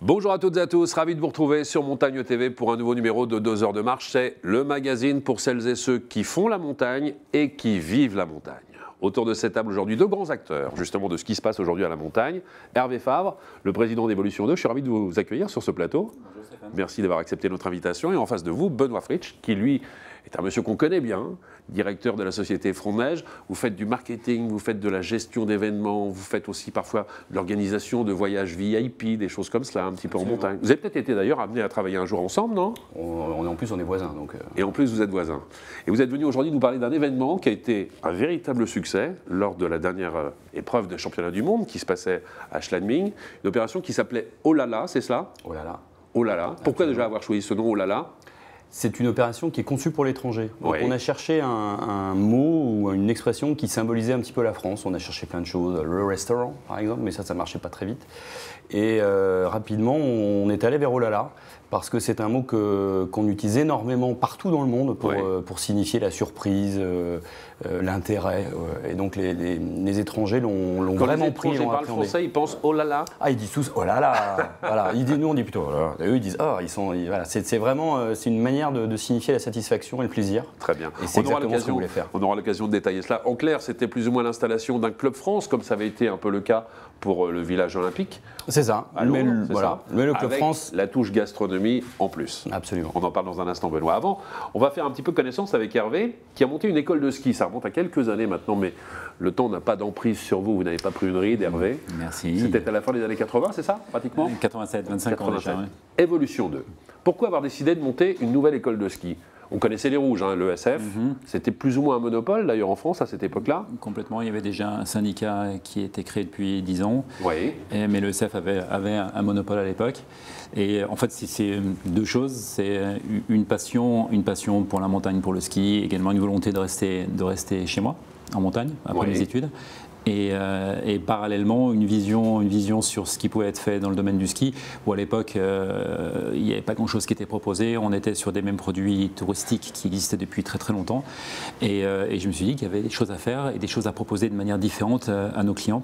Bonjour à toutes et à tous, ravi de vous retrouver sur Montagne TV pour un nouveau numéro de 2 heures de marche. C'est le magazine pour celles et ceux qui font la montagne et qui vivent la montagne. Autour de cette table aujourd'hui, deux grands acteurs justement de ce qui se passe aujourd'hui à la montagne. Hervé Favre, le président d'Evolution 2, je suis ravi de vous accueillir sur ce plateau. Bonjour Stéphane. Merci d'avoir accepté notre invitation. Et en face de vous, Benoît Fritsch, qui lui est un monsieur qu'on connaît bien, directeur de la société Front de Neige. Vous faites du marketing, vous faites de la gestion d'événements, vous faites aussi parfois de l'organisation de voyages VIP, des choses comme cela, un petit peu en montagne. Vous avez peut-être été d'ailleurs amenés à travailler un jour ensemble, non? En plus, on est voisins. Et en plus, vous êtes voisins. Et vous êtes venu aujourd'hui nous parler d'un événement qui a été un véritable succès lors de la dernière épreuve de championnat du monde qui se passait à Schladming. Une opération qui s'appelait Oh là là, c'est cela? Oh là là. Oh là là. Pourquoi déjà avoir choisi ce nom, Oh là là? C'est une opération qui est conçue pour l'étranger. Oui. On a cherché un mot ou une expression qui symbolisait un petit peu la France. On a cherché plein de choses, le restaurant par exemple, mais ça ne marchait pas très vite. Et rapidement, on est allé vers Oh là là, parce que c'est un mot qu'on utilise énormément partout dans le monde pour signifier la surprise, l'intérêt. Et donc les étrangers l'ont vraiment pris. Quand les étrangers parlent français, ils pensent Oh là là. Ah, ils disent tous Oh là là. Voilà. Nous, on dit plutôt Oh là là. Et eux, ils disent Oh, voilà. C'est vraiment une manière de signifier la satisfaction et le plaisir. Très bien. Et c'est exactement ce qu'on voulait faire. On aura l'occasion de détailler cela. En clair, c'était plus ou moins l'installation d'un club France, comme ça avait été un peu le cas pour le village olympique. C'est ça. Mais le club France, la touche gastronomie en plus. Absolument. On en parle dans un instant, Benoît. Avant, on va faire un petit peu connaissance avec Hervé, qui a monté une école de ski. Ça remonte à quelques années maintenant, mais le temps n'a pas d'emprise sur vous. Vous n'avez pas pris une ride, Hervé. Merci. C'était à la fin des années 80, c'est ça, pratiquement? 87, 25 ans déjà. Oui. Evolution 2. Pourquoi avoir décidé de monter une nouvelle école de ski? On connaissait les Rouges, hein, l'ESF. C'était plus ou moins un monopole, d'ailleurs, en France, à cette époque-là. Complètement. Il y avait déjà un syndicat qui était créé depuis 10 ans. Oui. Mais l'ESF avait un monopole à l'époque. Et en fait, c'est deux choses. C'est une passion pour la montagne, pour le ski, également une volonté de rester chez moi, en montagne, après mes études. Et parallèlement, une vision sur ce qui pouvait être fait dans le domaine du ski, où à l'époque, il n'y avait pas grand-chose qui était proposé. On était sur des mêmes produits touristiques qui existaient depuis très très longtemps. Et je me suis dit qu'il y avait des choses à faire et des choses à proposer de manière différente à nos clients,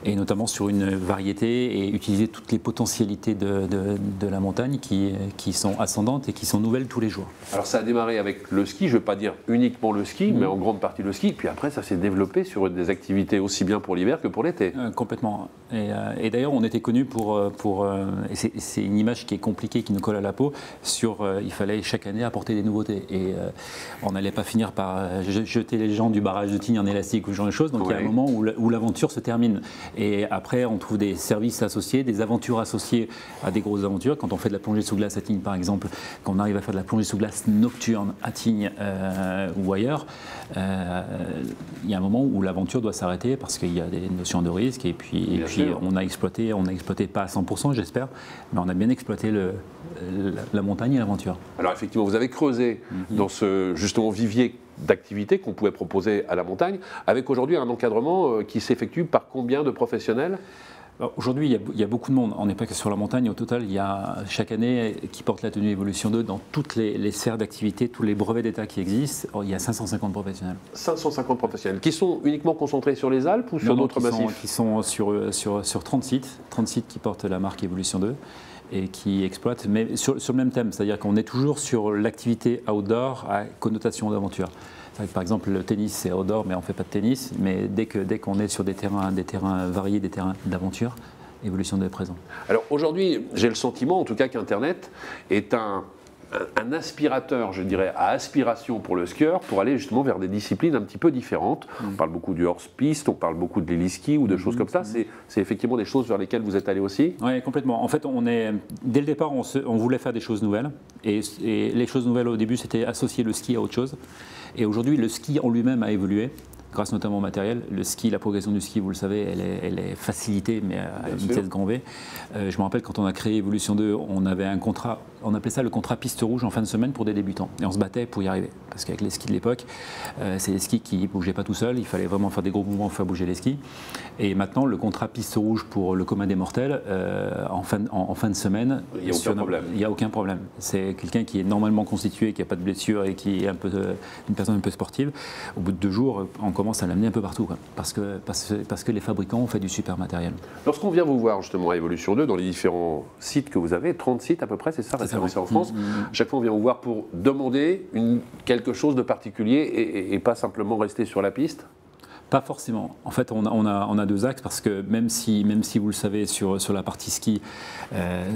et notamment sur une variété et utiliser toutes les potentialités de la montagne qui sont ascendantes et qui sont nouvelles tous les jours. Alors ça a démarré avec le ski, je ne veux pas dire uniquement le ski, mais en grande partie le ski. Puis après, ça s'est développé sur des activités aussi bien pour l'hiver que pour l'été. Complètement. Et d'ailleurs, on était connus et c'est une image qui est compliquée, qui nous colle à la peau, il fallait chaque année apporter des nouveautés. Et on n'allait pas finir par jeter les gens du barrage de Tignes en élastique ou ce genre de choses. Donc il y a un moment où l'aventure se termine. Et après, on trouve des services associés, des aventures associées à des grosses aventures. Quand on fait de la plongée sous glace à Tignes, par exemple, quand on arrive à faire de la plongée sous glace nocturne à Tignes ou ailleurs, il y a un moment où l'aventure doit s'arrêter parce qu'il y a des notions de risque. Et puis on a exploité pas à 100%, j'espère, mais on a bien exploité la montagne et l'aventure. Alors effectivement, vous avez creusé dans ce justement vivier d'activités qu'on pouvait proposer à la montagne, avec aujourd'hui un encadrement qui s'effectue par combien de professionnels? Aujourd'hui, il y a beaucoup de monde. On n'est pas que sur la montagne. Au total, il y a chaque année qui porte la tenue Evolution 2 dans toutes les sphères d'activité, tous les brevets d'État qui existent. Il y a 550 professionnels. 550 professionnels qui sont uniquement concentrés sur les Alpes ou sur d'autres massifs? Qui sont sur 30 sites qui portent la marque Evolution 2 et qui exploitent, mais sur le même thème. C'est-à-dire qu'on est toujours sur l'activité outdoor à connotation d'aventure. Par exemple, le tennis, c'est outdoor, mais on ne fait pas de tennis. Mais dès qu'on est sur des terrains variés, des terrains d'aventure, Evolution 2 est présent. Alors aujourd'hui, j'ai le sentiment, en tout cas, qu'Internet est un aspirateur, je dirais, à aspiration pour le skieur, pour aller justement vers des disciplines un petit peu différentes. On parle beaucoup du hors-piste, on parle beaucoup de l'héliski ou de choses comme ça. C'est effectivement des choses vers lesquelles vous êtes allé aussi? Oui, complètement. En fait, dès le départ, on voulait faire des choses nouvelles. Et les choses nouvelles, au début, c'était associer le ski à autre chose. Et aujourd'hui, le ski en lui-même a évolué, grâce notamment au matériel. Le ski, la progression du ski, vous le savez, elle est facilitée, mais à une vitesse grand V. Je me rappelle, quand on a créé Evolution 2, on avait un contrat, on appelait ça le contrat piste rouge en fin de semaine pour des débutants. Et on se battait pour y arriver. Parce qu'avec les skis de l'époque, c'est des skis qui ne bougeaient pas tout seuls. Il fallait vraiment faire des gros mouvements pour faire bouger les skis. Et maintenant, le contrat piste rouge pour le commun des mortels, en fin de semaine, il n'y a aucun problème. C'est quelqu'un qui est normalement constitué, qui n'a pas de blessure et qui est une personne un peu sportive. Au bout de 2 jours, encore commence à l'amener un peu partout, quoi, parce que les fabricants ont fait du super matériel. Lorsqu'on vient vous voir justement à Evolution 2, dans les différents sites que vous avez, 30 sites à peu près, c'est ça, référencés en France, chaque fois on vient vous voir pour demander quelque chose de particulier et pas simplement rester sur la piste? Pas forcément. En fait, on a deux axes parce que même si vous le savez sur la partie ski,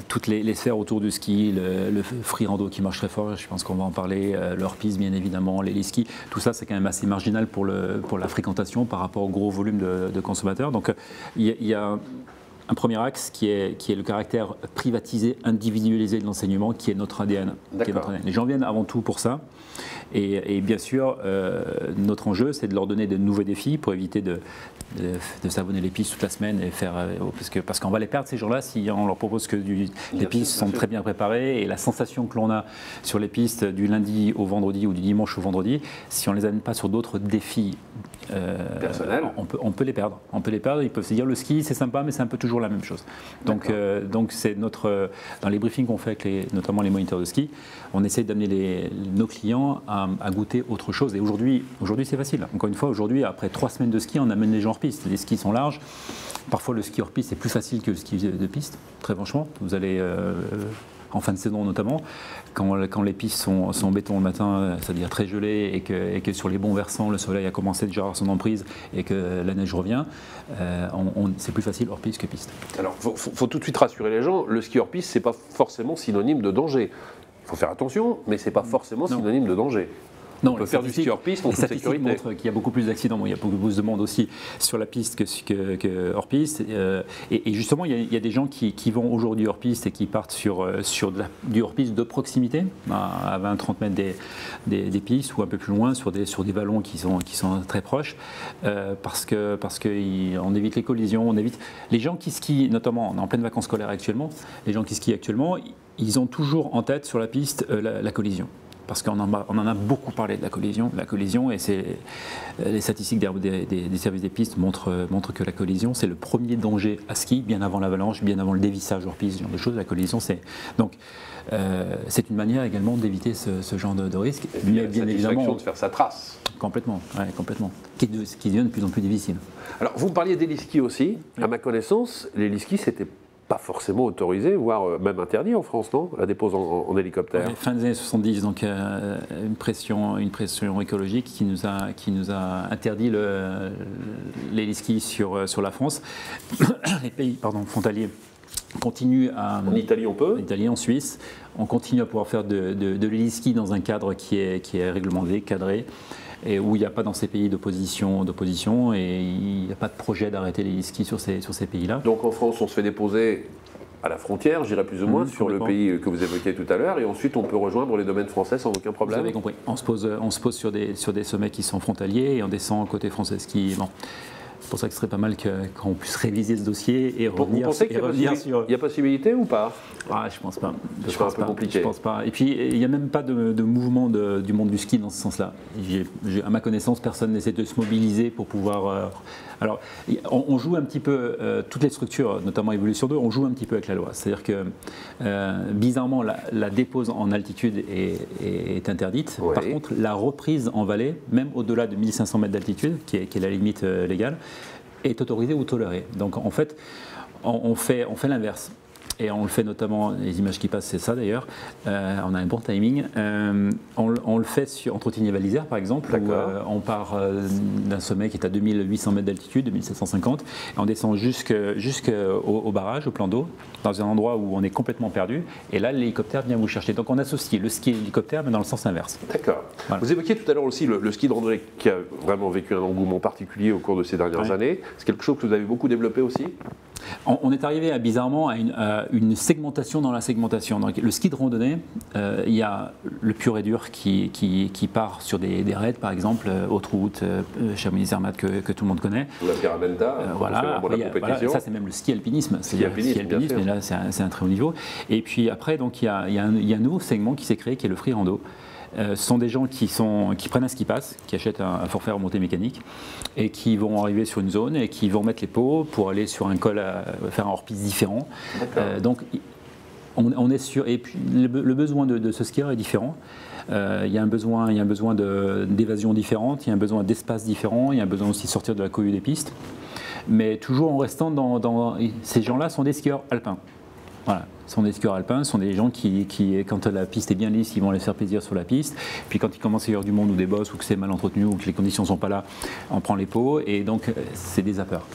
toutes les sphères autour du ski, le free rando qui marche très fort, je pense qu'on va en parler, le hors-piste bien évidemment, les skis, tout ça c'est quand même assez marginal pour la fréquentation par rapport au gros volume de consommateurs. Donc il y a un premier axe qui est le caractère privatisé, individualisé de l'enseignement, qui est notre ADN. Les gens viennent avant tout pour ça. Et bien sûr, notre enjeu, c'est de leur donner de nouveaux défis pour éviter de savonner les pistes toute la semaine et faire parce qu'on va les perdre ces jours-là si on leur propose que les pistes sont très bien préparées et la sensation que l'on a sur les pistes du lundi au vendredi ou du dimanche au vendredi, si on les amène pas sur d'autres défis personnels, on peut les perdre. On peut les perdre. Ils peuvent se dire le ski c'est sympa, mais c'est un peu toujours la même chose. Donc c'est dans les briefings qu'on fait avec notamment les moniteurs de ski, on essaie d'amener nos clients à goûter autre chose. Et aujourd'hui c'est facile. Encore une fois, aujourd'hui, après 3 semaines de ski, on amène les gens hors piste. Les skis sont larges. Parfois, le ski hors piste est plus facile que le ski de piste, très franchement. Vous allez, en fin de saison notamment, quand les pistes sont en béton le matin, c'est-à-dire très gelées, et que sur les bons versants, le soleil a commencé déjà à avoir son emprise et que la neige revient, c'est plus facile hors piste que piste. Alors, faut tout de suite rassurer les gens, le ski hors piste, c'est pas forcément synonyme de danger. Il faut faire attention, mais ce n'est pas forcément synonyme de danger. Non, on peut faire du ski hors piste en toute sécurité. Les statistiques montrent qu'il y a beaucoup plus d'accidents. Il y a beaucoup plus de monde aussi sur la piste que hors piste. Et justement, il y a des gens qui vont aujourd'hui hors piste et qui partent sur du hors piste de proximité, à 20-30 mètres des pistes ou un peu plus loin, sur des vallons qui sont très proches, parce qu'on évite les collisions, on évite les gens qui skient, notamment on est en pleine vacances scolaires actuellement. Les gens qui skient actuellement, ils ont toujours en tête sur la piste la collision. Parce qu'on en a beaucoup parlé de la collision. La collision, et les statistiques des services des pistes montrent que la collision, c'est le premier danger à ski, bien avant l'avalanche, bien avant le dévissage hors piste, ce genre de choses. La collision, c'est une manière également d'éviter ce genre de risque. Mais bien évidemment, de faire sa trace. Complètement, ouais, complètement. Qui devient de plus en plus difficile. Alors, vous me parliez d'héliski aussi. Oui. À ma connaissance, l'héliski, c'était pas forcément autorisé, voire même interdit en France, non? La dépose en hélicoptère. Fin des années 70, donc une pression écologique qui nous a interdit l'héliski sur la France. Les pays frontaliers continuent à... En Italie, on peut? En Italie, en Suisse. On continue à pouvoir faire de l'héliski dans un cadre qui est réglementé, cadré, et où il n'y a pas dans ces pays d'opposition et il n'y a pas de projet d'arrêter les skis sur ces pays-là. Donc en France, on se fait déposer à la frontière, je dirais plus ou moins, sur le pays que vous évoquiez tout à l'heure, et ensuite on peut rejoindre les domaines français sans aucun problème. Vous avez compris. On se pose sur des sommets qui sont frontaliers et on descend côté français ski. Bon. C'est pour ça que ce serait pas mal qu'on puisse réviser ce dossier et revenir, vous pensez qu'il y a possibilité ou pas? Je pense pas. C'est un peu compliqué. Je pense pas. Et puis il n'y a même pas de mouvement du monde du ski dans ce sens-là. À ma connaissance, personne n'essaie de se mobiliser pour pouvoir. Alors, on joue un petit peu, toutes les structures, notamment Evolution 2, on joue un petit peu avec la loi. C'est-à-dire que, bizarrement, la dépose en altitude est interdite. Oui. Par contre, la reprise en vallée, même au-delà de 1500 mètres d'altitude, qui est la limite légale, est autorisée ou tolérée. Donc, en fait, on fait l'inverse. Et on le fait notamment, les images qui passent, c'est ça d'ailleurs, on a un bon timing. On le fait en Trottigny-Val-d'Isère par exemple, où on part d'un sommet qui est à 2800 mètres d'altitude, 2750, et on descend jusqu'au barrage, au plan d'eau, dans un endroit où on est complètement perdu, et là l'hélicoptère vient vous chercher. Donc on associe le ski et l'hélicoptère, mais dans le sens inverse. D'accord. Voilà. Vous évoquiez tout à l'heure aussi le ski de randonnée qui a vraiment vécu un engouement particulier au cours de ces dernières années. C'est quelque chose que vous avez beaucoup développé aussi? On est arrivé bizarrement à une segmentation dans la segmentation. Donc, le ski de randonnée, il y a le pur et dur qui part sur des raids, par exemple, Haute-Route, Chamonix-Zermatt que tout le monde connaît. Ou la Pyramenta, voilà, ça c'est même le ski alpinisme. Ski alpinisme, mais là c'est un très haut niveau. Et puis après, donc, il y a un nouveau segment qui s'est créé qui est le free rando. Ce sont des gens qui prennent un ski pass, qui achètent un forfait remontée mécanique et qui vont arriver sur une zone et qui vont mettre les pots pour aller sur un col, faire un hors-piste différent. Donc on est sûr. Et puis le besoin de ce skieur est différent. Il y a un besoin d'évasion différente, il y a un besoin d'espace différent, il y a un besoin aussi de sortir de la cohue des pistes. Mais toujours en restant ces gens-là sont des skieurs alpins. Voilà, ce sont des skieurs alpins, ce sont des gens qui, quand la piste est bien lisse, ils vont aller se faire plaisir sur la piste. Puis quand il commence à y avoir du monde ou des bosses, ou que c'est mal entretenu, ou que les conditions ne sont pas là, on prend les pots. Et donc, c'est des zappeurs.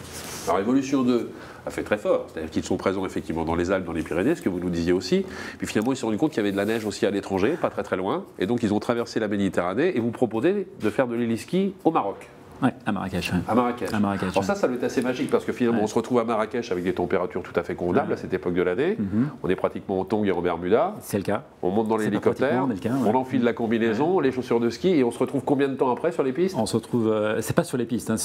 Alors, Evolution 2 a fait très fort, c'est-à-dire qu'ils sont présents effectivement dans les Alpes, dans les Pyrénées, ce que vous nous disiez aussi. Puis finalement, ils se sont rendus compte qu'il y avait de la neige aussi à l'étranger, pas très très loin. Et donc, ils ont traversé la Méditerranée et vous proposez de faire de l'héliski au Maroc. Oui, à Marrakech. Ouais. À Marrakech. Alors ça doit être assez magique parce que finalement, on se retrouve à Marrakech avec des températures tout à fait convenables à cette époque de l'année. On est pratiquement en tongs et en Bermuda. C'est le cas. On monte dans l'hélicoptère, on enfile la combinaison, les chaussures de ski et on se retrouve combien de temps après sur les pistes? On se retrouve, c'est pas sur les pistes, hein,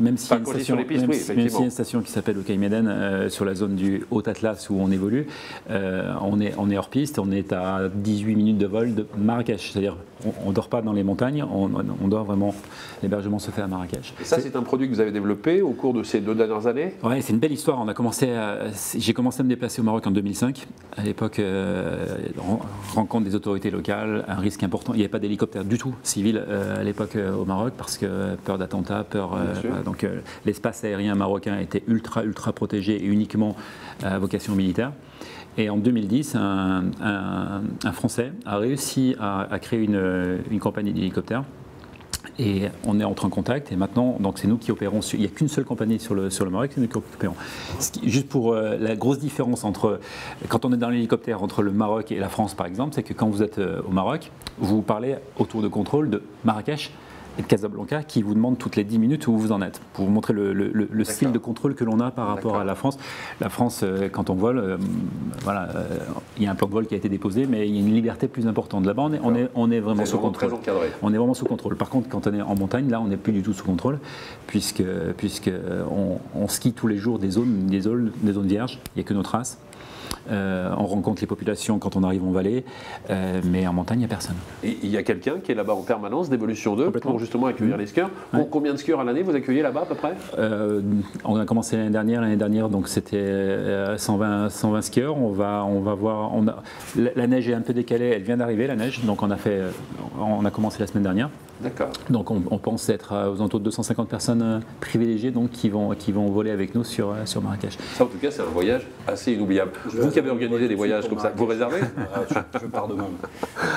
même s'il y a une station, même s'il y a une station qui s'appelle le Caille Méden sur la zone du Haut-Atlas où on évolue, on est hors piste, on est à 18 minutes de vol de Marrakech, c'est-à-dire on dort pas dans les montagnes, on dort vraiment, l'hébergement se fait à Marrakech. Et ça, c'est un produit que vous avez développé au cours de ces 2 dernières années? Oui, c'est une belle histoire. J'ai commencé à me déplacer au Maroc en 2005. À l'époque, rencontre des autorités locales, un risque important. Il n'y avait pas d'hélicoptère du tout civil à l'époque au Maroc parce que peur d'attentats, donc l'espace aérien marocain était ultra protégé et uniquement à vocation militaire. Et en 2010, un Français a réussi à créer une compagnie d'hélicoptères. Et on est entré en contact et maintenant, donc c'est nous qui opérons. Il n'y a qu'une seule compagnie sur le Maroc, c'est nous qui opérons. Juste pour la grosse différence quand on est dans l'hélicoptère entre le Maroc et la France par exemple, c'est que quand vous êtes au Maroc, vous parlez au tour de contrôle de Marrakech et de Casablanca qui vous demandent toutes les 10 minutes où vous en êtes, pour vous montrer le style de contrôle que l'on a par rapport à la France. La France, quand on vole, il y a un plan de vol qui a été déposé, mais il y a une liberté plus importante. Là-bas, on est vraiment sous contrôle. On est vraiment sous contrôle. Par contre, quand on est en montagne, là, on n'est plus du tout sous contrôle, puisque on skie tous les jours des zones vierges, il n'y a que nos traces. On rencontre les populations quand on arrive en vallée, mais en montagne, il n'y a personne. Et il y a quelqu'un qui est là-bas en permanence d'Evolution 2 pour justement accueillir les skieurs. Ouais. Combien de skieurs à l'année vous accueillez là-bas à peu près? On a commencé l'année dernière, donc c'était 120 skieurs. On va voir. La neige est un peu décalée, elle vient d'arriver la neige, donc on a commencé la semaine dernière. D'accord. Donc on pense être aux alentours de 250 personnes privilégiées donc, qui vont voler avec nous sur Marrakech. Ça en tout cas c'est un voyage assez inoubliable. Vous qui avez organisé des voyages comme ça, vous réservez? Je pars demain.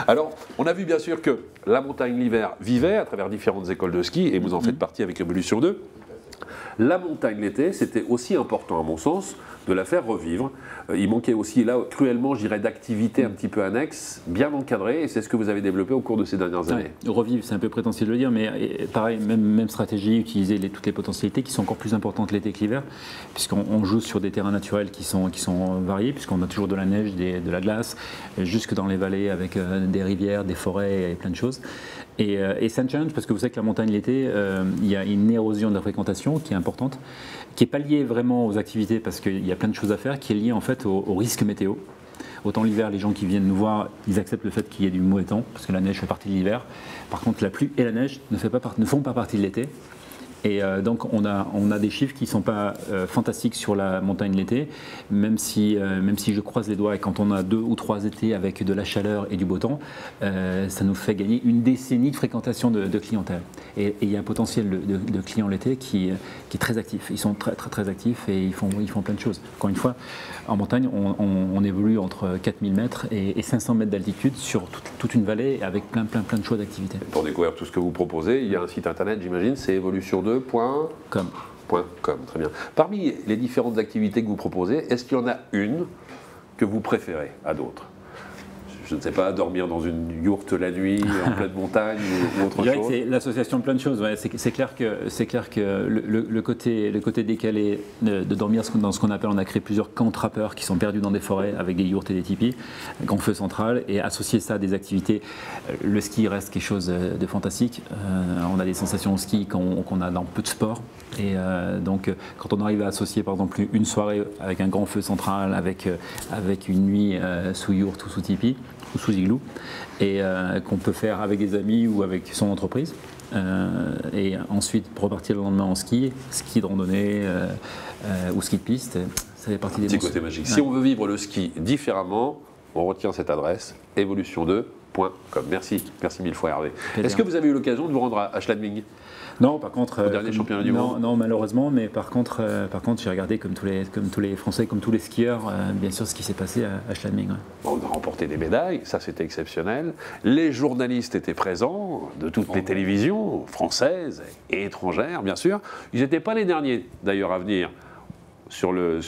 Alors on a vu bien sûr que la montagne l'hiver vivait à travers différentes écoles de ski et vous en faites partie avec Evolution 2. La montagne l'été, c'était aussi important à mon sens de la faire revivre. Il manquait aussi là cruellement, je dirais, d'activités un petit peu annexes, bien encadrées, et c'est ce que vous avez développé au cours de ces dernières années. Ouais, revivre, c'est un peu prétentieux de le dire, mais pareil, même stratégie, utiliser toutes les potentialités qui sont encore plus importantes l'été que l'hiver, puisqu'on joue sur des terrains naturels qui sont variés, puisqu'on a toujours de la neige, de la glace, jusque dans les vallées avec des rivières, des forêts et plein de choses. Et c'est un challenge parce que vous savez que la montagne l'été, il y a une érosion de la fréquentation qui est importante, qui n'est pas liée vraiment aux activités parce qu'il y a plein de choses à faire, qui est liée en fait au risque météo. Autant l'hiver, les gens qui viennent nous voir, ils acceptent le fait qu'il y ait du mauvais temps parce que la neige fait partie de l'hiver. Par contre, la pluie et la neige ne font pas partie de l'été. Et donc on a des chiffres qui ne sont pas fantastiques sur la montagne l'été, même si je croise les doigts et quand on a 2 ou 3 étés avec de la chaleur et du beau temps, ça nous fait gagner une décennie de fréquentation de clientèle. Et il y a un potentiel de clients l'été qui est très actif. Ils sont très actifs et ils font plein de choses. Encore une fois, en montagne, on évolue entre 4000 mètres et 500 mètres d'altitude sur toute une vallée avec plein de choix d'activités. Pour découvrir tout ce que vous proposez, il y a un site internet, j'imagine, c'est evolution2.com. Très bien. Parmi les différentes activités que vous proposez, est-ce qu'il y en a une que vous préférez à d'autres? Je ne sais pas, dormir dans une yourte la nuit, en pleine montagne ou autre chose? Je dirais que c'est l'association de plein de choses. Ouais. C'est clair que le côté décalé de dormir dans ce qu'on appelle, on a créé plusieurs camps trappeurs qui sont perdus dans des forêts avec des yourtes et des tipis, un grand feu central, et associer ça à des activités. Le ski reste quelque chose de fantastique. On a des sensations au ski qu'on a dans peu de sport. Et donc, quand on arrive à associer par exemple une soirée avec un grand feu central, avec une nuit sous yourte ou sous tipi, ou sous igloo, et qu'on peut faire avec des amis ou avec son entreprise. Et ensuite, pour repartir le lendemain en ski de randonnée ou ski de piste, ça fait partie des Petit bons côté magique. Ouais. Si on veut vivre le ski différemment, on retient cette adresse, evolution2.com. Merci mille fois Hervé. Est-ce que vous avez eu l'occasion de vous rendre à Schladming? Non, par contre, Au dernier championnat du monde. Non, malheureusement, mais par contre, j'ai regardé comme tous les Français, comme tous les skieurs, bien sûr, ce qui s'est passé à Schladming. Ouais. On a remporté des médailles, ça c'était exceptionnel. Les journalistes étaient présents de toutes les télévisions, françaises et étrangères, bien sûr. Ils n'étaient pas les derniers, d'ailleurs, à venir sur le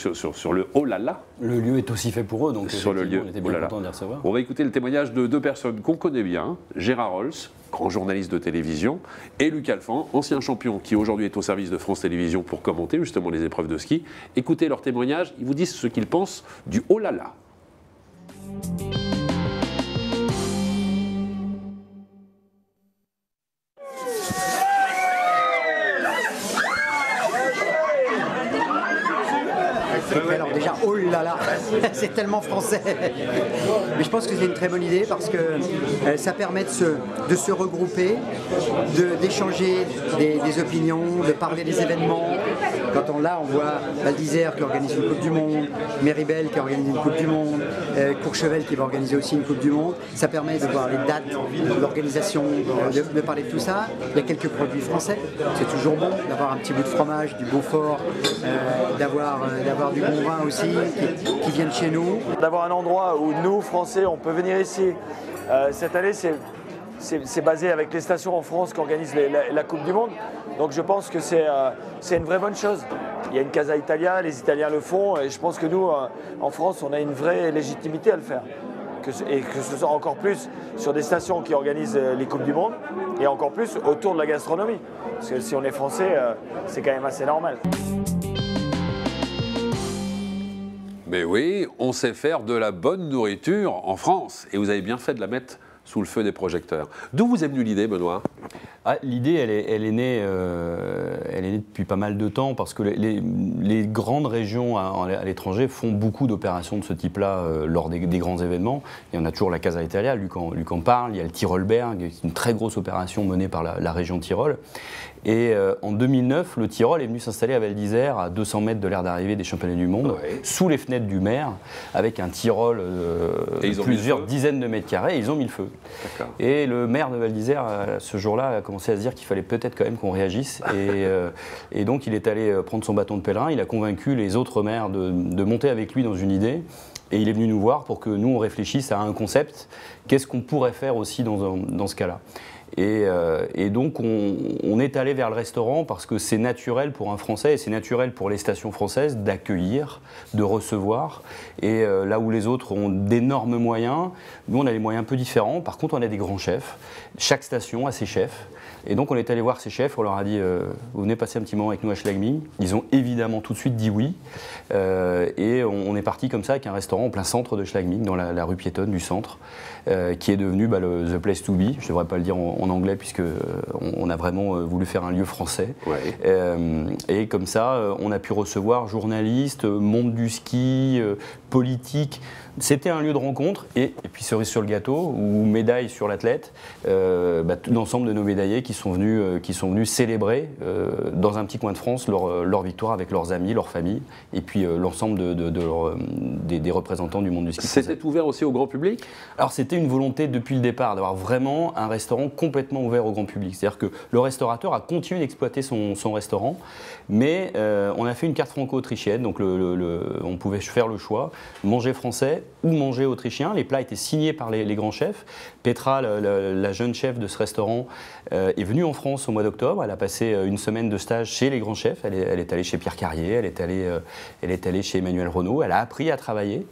oh là là. Le lieu est aussi fait pour eux, donc Sur le lieu, on était oh bien là là. contents de les recevoir. On va écouter le témoignage de deux personnes qu'on connaît bien, Gérard Rolls, grand journaliste de télévision, et Luc Alphand, ancien champion qui aujourd'hui est au service de France Télévisions pour commenter justement les épreuves de ski. Écoutez leur témoignage, ils vous disent ce qu'ils pensent du oh là là. Alors déjà, oh là là, c'est tellement français. Mais je pense que c'est une très bonne idée parce que ça permet de se regrouper, d'échanger des opinions, de parler des événements. Quand on voit Val d'Isère qui organise une Coupe du Monde, Méribel qui organise une Coupe du Monde, Courchevel qui va organiser aussi une Coupe du Monde. Ça permet de voir les dates, l'organisation, de parler de tout ça. Il y a quelques produits français, c'est toujours bon d'avoir un petit bout de fromage, du Beaufort, d'avoir du bon vin aussi qui viennent chez nous. D'avoir un endroit où nous, Français, on peut venir ici. Cette année, c'est basé avec les stations en France qui organisent la Coupe du Monde. Donc je pense que c'est une vraie bonne chose. Il y a une Casa Italia, les Italiens le font, et je pense que nous, en France, on a une vraie légitimité à le faire. Et que ce soit encore plus sur des stations qui organisent les Coupes du Monde, et encore plus autour de la gastronomie. Parce que si on est français, c'est quand même assez normal. Mais oui, on sait faire de la bonne nourriture en France. Et vous avez bien fait de la mettre sous le feu des projecteurs. D'où vous est venue l'idée, Benoît? L'idée, elle est née depuis pas mal de temps parce que les grandes régions à l'étranger font beaucoup d'opérations de ce type-là lors des grands événements. Il y en a toujours la Casa Italia, Luc en parle, il y a le Tyrolberg, une très grosse opération menée par la région Tyrol. Et en 2009, le Tyrol est venu s'installer à Val d'Isère, à 200 mètres de l'aire d'arrivée des championnats du monde, sous les fenêtres du maire, avec un Tyrol de plusieurs dizaines de mètres carrés, et ils ont mis le feu. Et le maire de Val d'Isère, ce jour-là, a commencé à se dire qu'il fallait peut-être quand même qu'on réagisse. Et donc il est allé prendre son bâton de pèlerin, il a convaincu les autres maires de monter avec lui dans une idée. Et il est venu nous voir pour que nous, on réfléchisse à un concept. Qu'est-ce qu'on pourrait faire aussi dans ce cas-là? Et donc on est allé vers le restaurant parce que c'est naturel pour un Français et c'est naturel pour les stations françaises d'accueillir, de recevoir. Et là où les autres ont d'énormes moyens, nous on a des moyens un peu différents. Par contre on a des grands chefs. Chaque station a ses chefs. Et donc on est allé voir ces chefs, on leur a dit vous venez passer un petit moment avec nous à Schladming. Ils ont évidemment tout de suite dit oui. Et on est parti comme ça avec un restaurant en plein centre de Schladming, dans la rue piétonne du centre, qui est devenu le The Place to Be. Je ne devrais pas le dire en anglais puisque on a vraiment voulu faire un lieu français. Et comme ça, on a pu recevoir journalistes, monde du ski, politique. C'était un lieu de rencontre et puis cerise sur le gâteau ou médaille sur l'athlète, l'ensemble de nos médaillés qui sont venus célébrer dans un petit coin de France leur victoire avec leurs amis, leurs familles et puis l'ensemble des représentants du monde du ski français. C'était ouvert aussi au grand public? Alors c'était une volonté depuis le départ d'avoir vraiment un restaurant complètement ouvert au grand public. C'est-à-dire que le restaurateur a continué d'exploiter son restaurant, mais on a fait une carte franco-autrichienne, donc on pouvait faire le choix, manger français ou manger autrichien. Les plats étaient signés par les grands chefs. Petra, la jeune chef de ce restaurant, est venue en France au mois d'octobre. Elle a passé une semaine de stage chez les grands chefs. Elle est allée chez Pierre Carrier, elle est allée chez Emmanuel Renaud. Elle a appris à travailler.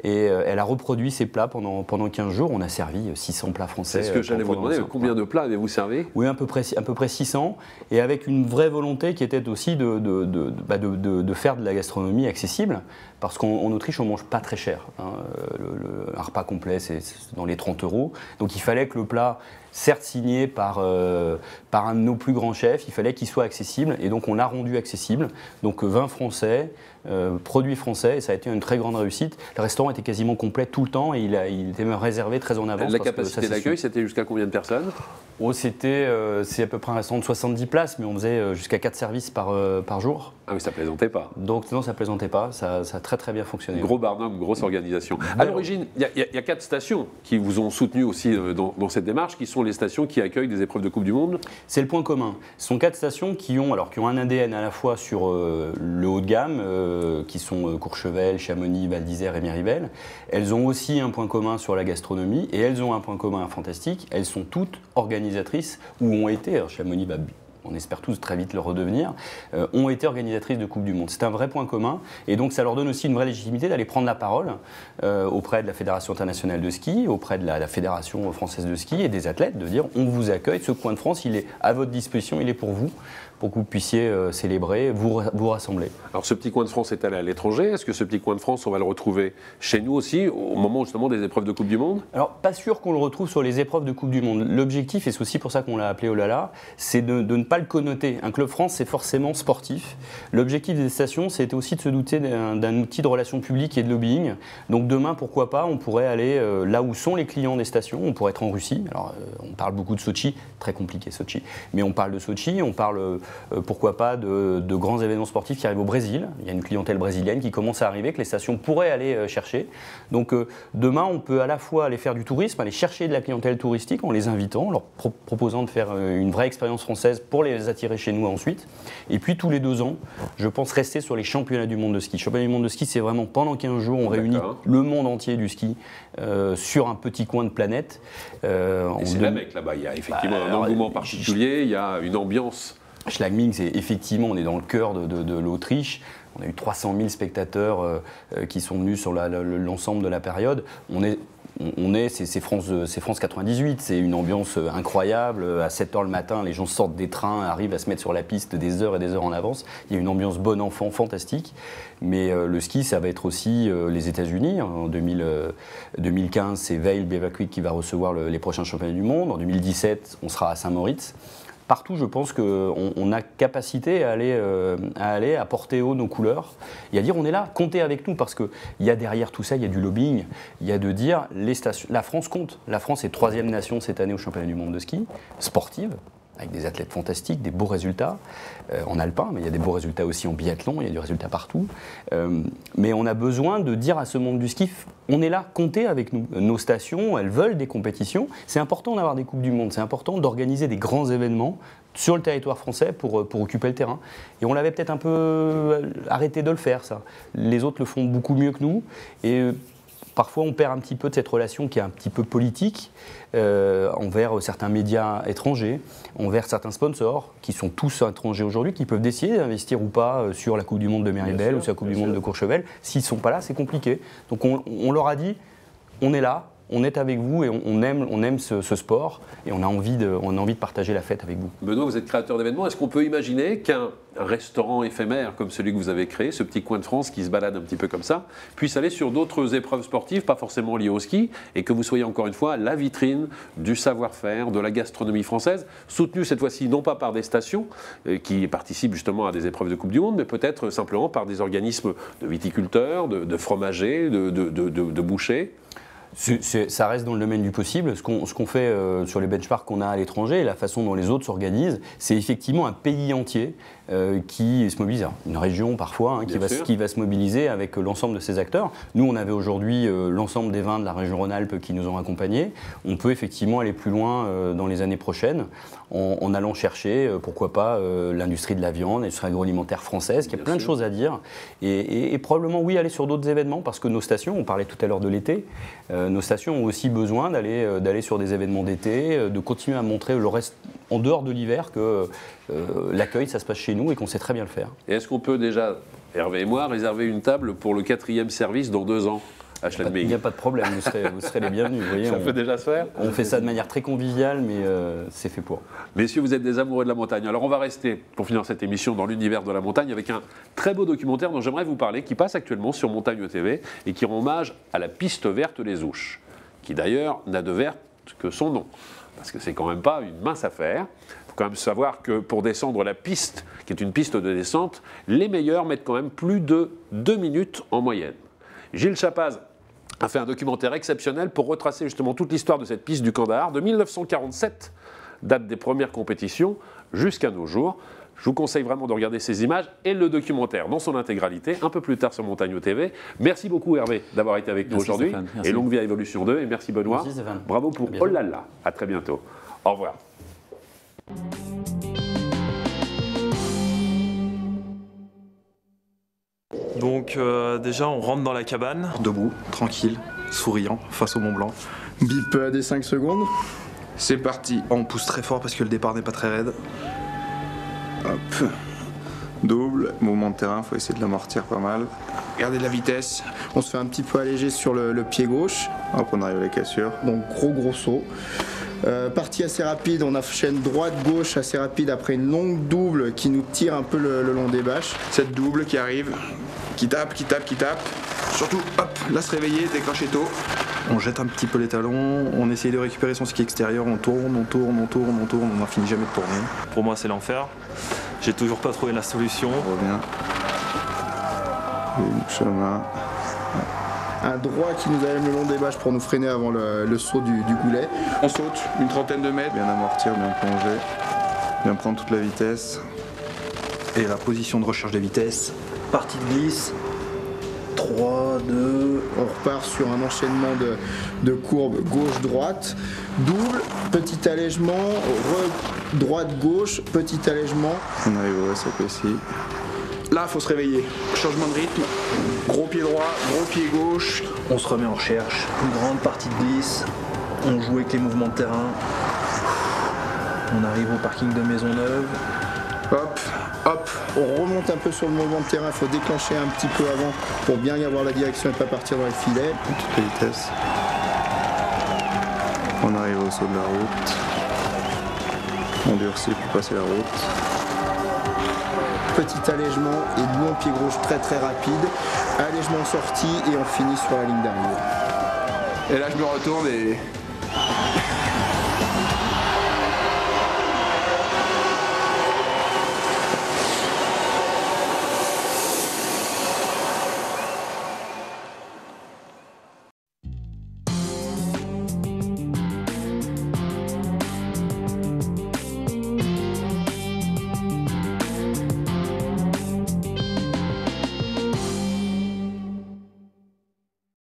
Et elle a reproduit ses plats pendant 15 jours. On a servi 600 plats français. C'est ce que j'allais vous demander. Combien de plats avez-vous servi? Oui, à peu près 600. Et avec une vraie volonté qui était aussi de faire de la gastronomie accessible. Parce qu'en Autriche, on ne mange pas très cher. Un repas complet, c'est dans les 30 €. Donc il fallait que le plat, certes signé par un de nos plus grands chefs, il fallait qu'il soit accessible. Et donc on l'a rendu accessible. Donc vin français, produit français, et ça a été une très grande réussite. Le restaurant était quasiment complet tout le temps et il était même réservé très en avance. La capacité d'accueil, c'était jusqu'à combien de personnes? C'est à peu près un restaurant de 70 places, mais on faisait jusqu'à 4 services par jour. Ah oui, ça plaisantait pas. Donc non, ça plaisantait pas, ça a très très bien fonctionné. Gros barnum, grosse organisation. À l'origine, il y a 4 stations qui vous ont soutenu aussi dans cette démarche, qui sont les stations qui accueillent des épreuves de Coupe du Monde. C'est le point commun. Ce sont 4 stations qui ont un ADN à la fois sur le haut de gamme, qui sont Courchevel, Chamonix, Val d'Isère et Méribel. Elles ont aussi un point commun sur la gastronomie et elles ont un point commun fantastique. Elles sont toutes organisatrices ou ont été, alors Chamonix va, on espère tous très vite le redevenir, ont été organisatrices de Coupe du Monde. C'est un vrai point commun et donc ça leur donne aussi une vraie légitimité d'aller prendre la parole auprès de la Fédération internationale de ski, auprès de la Fédération française de ski et des athlètes, de dire on vous accueille, ce coin de France il est à votre disposition, il est pour vous que vous puissiez célébrer, vous rassembler. Alors ce petit coin de France est allé à l'étranger, est-ce que ce petit coin de France on va le retrouver chez nous aussi au moment justement des épreuves de Coupe du Monde? Alors pas sûr qu'on le retrouve sur les épreuves de Coupe du Monde. L'objectif, et c'est aussi pour ça qu'on l'a appelé Olala, c'est de ne pas le connoter. Un club France, c'est forcément sportif. L'objectif des stations, c'était aussi de se douter d'un outil de relations publiques et de lobbying. Donc demain, pourquoi pas, on pourrait aller là où sont les clients des stations, on pourrait être en Russie. Alors on parle beaucoup de Sotchi, très compliqué Sotchi, mais on parle de Sotchi, on parle pourquoi pas de grands événements sportifs qui arrivent au Brésil. Il y a une clientèle brésilienne qui commence à arriver, que les stations pourraient aller chercher. Donc demain, on peut à la fois aller faire du tourisme, aller chercher de la clientèle touristique en les invitant, en leur proposant de faire une vraie expérience française pour les attirer chez nous ensuite. Et puis tous les 2 ans, je pense rester sur les championnats du monde de ski. Championnat du monde de ski, c'est vraiment pendant 15 jours, on réunit le monde entier du ski sur un petit coin de planète. Et c'est la Mecque là-bas, il y a effectivement un engouement particulier, il y a une ambiance. Schladming, c'est effectivement, on est dans le cœur de l'Autriche. On a eu 300 000 spectateurs qui sont venus sur l'ensemble de la période. C'est France 98, c'est une ambiance incroyable. À 7 h le matin, les gens sortent des trains, arrivent à se mettre sur la piste des heures et des heures en avance. Il y a une ambiance bon enfant fantastique. Mais le ski, ça va être aussi les États-Unis. En 2015, c'est Vail Beavercreek qui va recevoir les prochains championnats du monde. En 2017, on sera à Saint-Moritz. Partout, je pense qu'on a capacité à aller à porter haut nos couleurs et à dire on est là, comptez avec nous, parce qu'il y a derrière tout ça, il y a du lobbying, il y a de dire la France compte. La France est 3e nation cette année au championnat du monde de ski, sportive, avec des athlètes fantastiques, des beaux résultats en alpin, mais il y a des beaux résultats aussi en biathlon, il y a du résultat partout. Mais on a besoin de dire à ce monde du ski, on est là, comptez avec nous. Nos stations, elles veulent des compétitions. C'est important d'avoir des Coupes du Monde, c'est important d'organiser des grands événements sur le territoire français pour occuper le terrain. Et on l'avait peut-être un peu arrêté de le faire, ça. Les autres le font beaucoup mieux que nous. Et parfois, on perd un petit peu de cette relation qui est un petit peu politique envers certains médias étrangers, envers certains sponsors qui sont tous étrangers aujourd'hui, qui peuvent décider d'investir ou pas sur la Coupe du Monde de Méribel ou sur la Coupe du Monde de Courchevel. S'ils ne sont pas là, c'est compliqué. Donc on leur a dit, on est là, on est avec vous et on aime ce sport et on a envie de partager la fête avec vous. Benoît, vous êtes créateur d'événements. Est-ce qu'on peut imaginer qu'un restaurant éphémère comme celui que vous avez créé, ce petit coin de France qui se balade un petit peu comme ça, puisse aller sur d'autres épreuves sportives, pas forcément liées au ski, et que vous soyez encore une fois la vitrine du savoir-faire, de la gastronomie française, soutenue cette fois-ci non pas par des stations qui participent justement à des épreuves de Coupe du Monde, mais peut-être simplement par des organismes de viticulteurs, de fromagers, de bouchers? Ça reste dans le domaine du possible. Ce qu'on fait sur les benchmarks qu'on a à l'étranger, et la façon dont les autres s'organisent, c'est effectivement un pays entier qui se mobilise. Une région parfois qui va se mobiliser avec l'ensemble de ses acteurs. Nous, on avait aujourd'hui l'ensemble des vins de la région Rhône-Alpes qui nous ont accompagnés. On peut effectivement aller plus loin dans les années prochaines en allant chercher, pourquoi pas, l'industrie de la viande, l'industrie agroalimentaire française, qui a plein de choses à dire. Et probablement, oui, aller sur d'autres événements, parce que nos stations, on parlait tout à l'heure de l'été, nos stations ont aussi besoin d'aller sur des événements d'été, de continuer à montrer le reste en dehors de l'hiver que l'accueil, ça se passe chez nous et qu'on sait très bien le faire. Et est-ce qu'on peut déjà, Hervé et moi, réserver une table pour le 4e service dans 2 ans à Schladming? Il n'y a pas de problème, vous serez les bienvenus. Vous voyez, ça peut déjà se faire. On fait ça de manière très conviviale, mais c'est fait pour. Messieurs, vous êtes des amoureux de la montagne. Alors on va rester, pour finir cette émission, dans l'univers de la montagne avec un très beau documentaire dont j'aimerais vous parler, qui passe actuellement sur Montagne TV et qui rend hommage à la piste verte Les Ouches, qui d'ailleurs n'a de verte que son nom. parce que c'est quand même pas une mince affaire. Il faut quand même savoir que pour descendre la piste, qui est une piste de descente, les meilleurs mettent quand même plus de 2 minutes en moyenne. Gilles Chapaz a fait un documentaire exceptionnel pour retracer justement toute l'histoire de cette piste du Kandahar, de 1947, date des premières compétitions, jusqu'à nos jours. Je vous conseille vraiment de regarder ces images et le documentaire dans son intégralité, un peu plus tard sur Montagno TV. Merci beaucoup Hervé d'avoir été avec nous aujourd'hui. Et longue vie à Evolution 2. Et merci Benoît. Merci Stéphane. Bravo pour Oh là là. À très bientôt. Au revoir. Donc déjà on rentre dans la cabane. Debout, tranquille, souriant, face au Mont Blanc. Bip des 5 secondes. C'est parti. On pousse très fort parce que le départ n'est pas très raide. Hop. Double, mouvement de terrain, faut essayer de l'amortir pas mal. Regardez la vitesse. On se fait un petit peu alléger sur le pied gauche. Hop, on arrive à la cassure. Donc gros saut. Partie assez rapide, on enchaîne droite-gauche assez rapide après une longue double qui nous tire un peu le long des bâches. Cette double qui arrive, qui tape. Surtout, hop, là se réveiller, décrocher tôt. On jette un petit peu les talons, on essaye de récupérer son ski extérieur, on tourne, on n'en finit jamais de tourner. Pour moi c'est l'enfer. J'ai toujours pas trouvé la solution. On revient. Le chemin. Un droit qui nous amène le long des bâches pour nous freiner avant le saut du goulet. On saute une trentaine de mètres, bien amortir, bien plonger, bien prendre toute la vitesse. Et la position de recherche de vitesse. Partie de glisse. 3, 2, on repart sur un enchaînement de courbes gauche-droite, double, petit allègement, droite-gauche, petit allègement. On arrive au SAP ici. Là, il faut se réveiller. Changement de rythme, gros pied droit, gros pied gauche. On se remet en recherche, une grande partie de glisse, on joue avec les mouvements de terrain. On arrive au parking de Maisonneuve. Hop, on remonte un peu sur le mouvement de terrain, il faut déclencher un petit peu avant pour bien y avoir la direction et pas partir dans le filet. Toute la vitesse. On arrive au saut de la route. On durcit pour passer la route. Petit allègement et long pied gauche très rapide. Allègement sorti et on finit sur la ligne d'arrivée. Et là je me retourne et